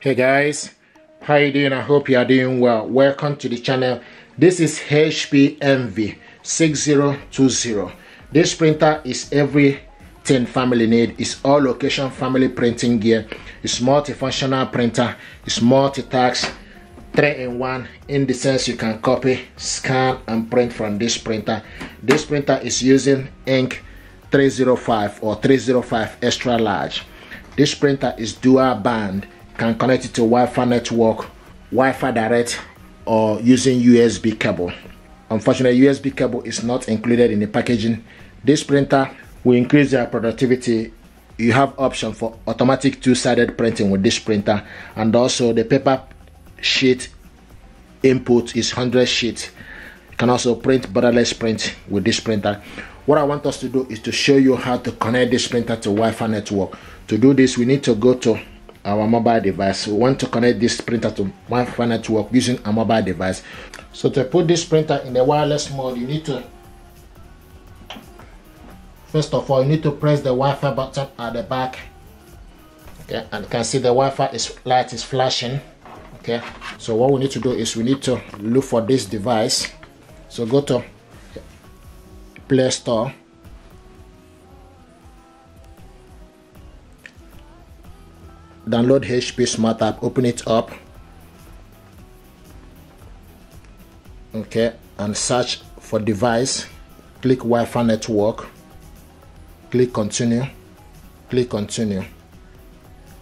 Hey guys, how you doing? I hope you are doing well. Welcome to the channel. This is HP Envy 6020. This printer is everything family need. It's all location family printing gear. It's multifunctional printer. It's multi-task, 3-in-1 in the sense you can copy, scan and print from this printer. This printer is using ink 305 or 305 extra large. This printer is dual band, can connect it to Wi-Fi network, Wi-Fi direct, or using USB cable. Unfortunately, USB cable is not included in the packaging. This printer will increase your productivity. You have option for automatic two-sided printing with this printer, and also the paper sheet input is 100 sheets. You can also print borderless print with this printer. What I want us to do is to show you how to connect this printer to Wi-Fi network. To do this, we need to go to our mobile device. We want to connect this printer to Wi-Fi network using a mobile device. So to put this printer in the wireless mode, you need to, first of all, you need to press the Wi-Fi button at the back. Okay, and you can see the Wi-Fi light is flashing. Okay, so what we need to do is we need to look for this device. So go to Play Store. Download HP Smart App, open it up. Okay, and search for device. Click Wi-Fi network. Click continue. Click continue.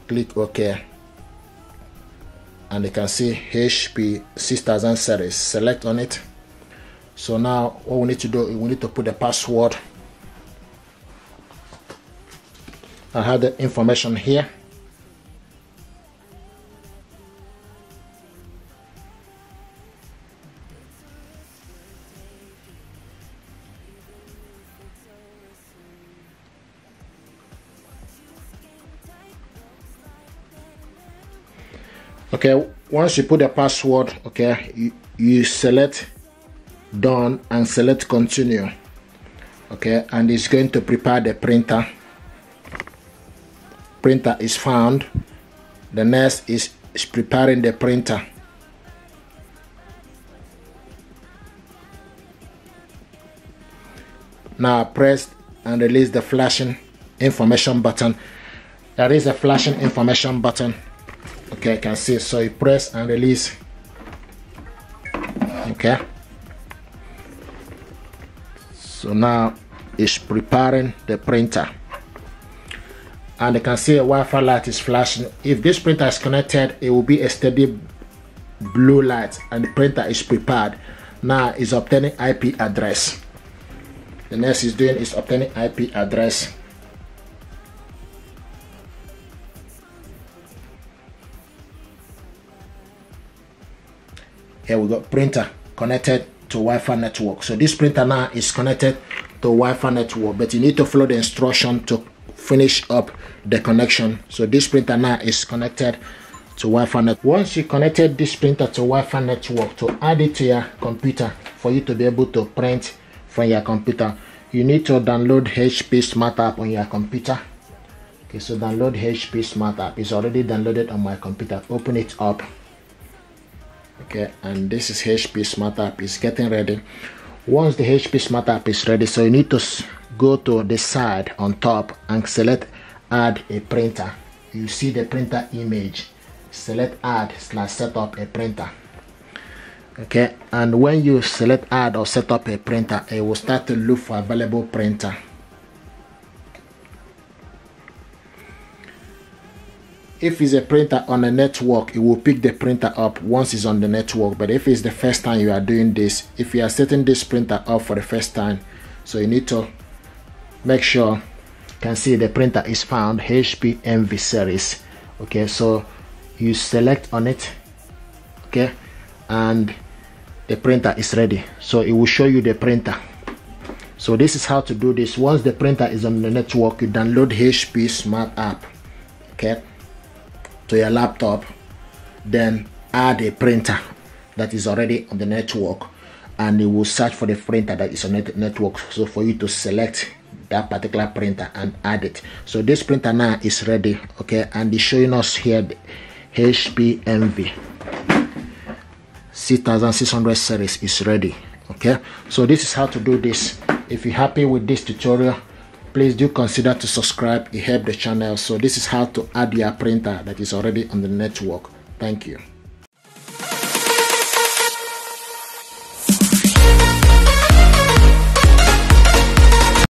Click OK. And you can see HP 6000 series. Select on it. So now what we need to do is we need to put the password. I have the information here. Okay, once you put the password, okay, you select done and select continue. Okay, and it's going to prepare the printer. Printer is found. The next is preparing the printer. Now press and release the flashing information button. There is a flashing information button. Okay, you can see. So you press and release. Okay, so now it's preparing the printer, and you can see a Wi-Fi light is flashing. If this printer is connected, it will be a steady blue light, and the printer is prepared. Now it's obtaining IP address. The next is doing is obtaining IP address. Here we got printer connected to Wi-Fi network. So this printer now is connected to Wi-Fi network, but you need to follow the instruction to finish up the connection. So this printer now is connected to Wi-Fi network. Once you connected this printer to Wi-Fi network, to add it to your computer for you to be able to print from your computer, you need to download HP Smart App on your computer. Okay, so download HP Smart App. It's already downloaded on my computer. Open it up. Okay, and this is HP Smart App. It's getting ready. Once the HP Smart App is ready, so you need to go to the side on top and select add a printer. You see the printer image. Select add / set up a printer. Okay, and when you select add or set up a printer, it will start to look for available printer. If it's a printer on a network, it will pick the printer up once it's on the network. But if it's the first time you are doing this, if you are setting this printer up for the first time, so you need to make sure you can see the printer is found, HP Envy series. Okay, so you select on it. Okay, and the printer is ready. So it will show you the printer. So this is how to do this. Once the printer is on the network, you download HP Smart App. Okay, to your laptop, then add a printer that is already on the network, and it will search for the printer that is on the network. So for you to select that particular printer and add it. So this printer now is ready. Okay, and it's showing us here HP Envy 6600 series is ready. Okay, so this is how to do this. If you're happy with this tutorial, please do consider to subscribe. It helps the channel. So this is how to add your printer that is already on the network. Thank you.